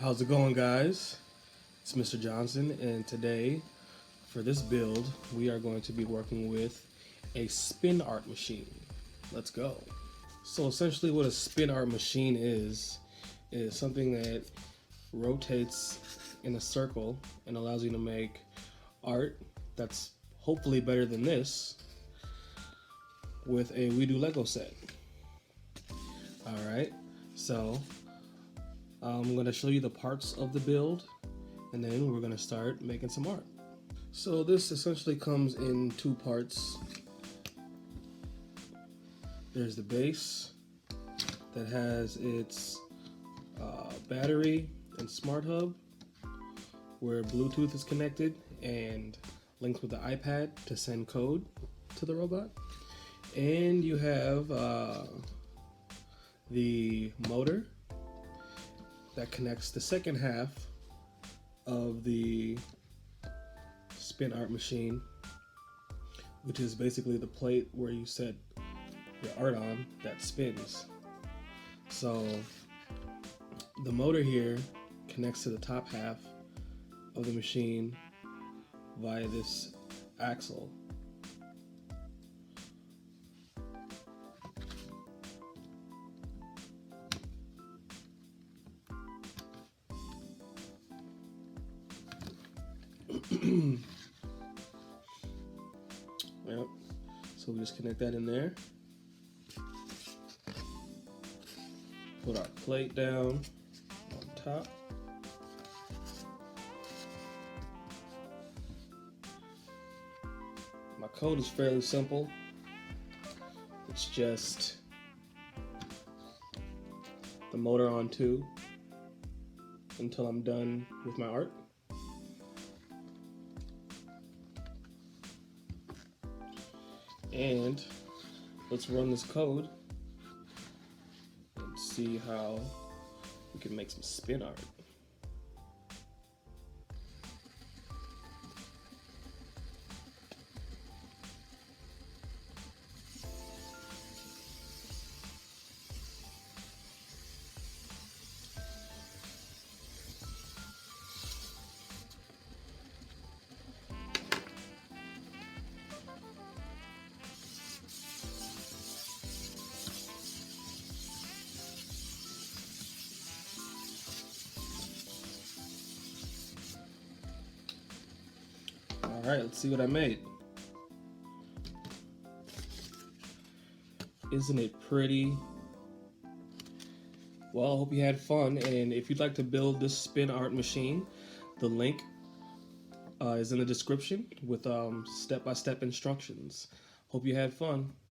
How's it going, guys? It's Mr. Johnson, and today for this build we are going to be working with a spin art machine. Let's go. So essentially what a spin art machine is something that rotates in a circle and allows you to make art that's hopefully better than this with a WeDo Lego set. Alright, so I'm going to show you the parts of the build, and then we're going to start making some art. So this essentially comes in two parts. There's the base that has its battery and smart hub where Bluetooth is connected and linked with the iPad to send code to the robot. And you have the motor that connects the second half of the spin art machine, which is basically the plate where you set your art on that spins. So the motor here connects to the top half of the machine via this axle. Yep. So we just connect that in there. Put our plate down on top. My code is fairly simple. It's just the motor on 2 until I'm done with my art. And let's run this code and see how we can make some spin art. Alright, let's see what I made. Isn't it pretty? Well, I hope you had fun, and if you'd like to build this spin art machine, the link is in the description with step-by-step instructions. Hope you had fun.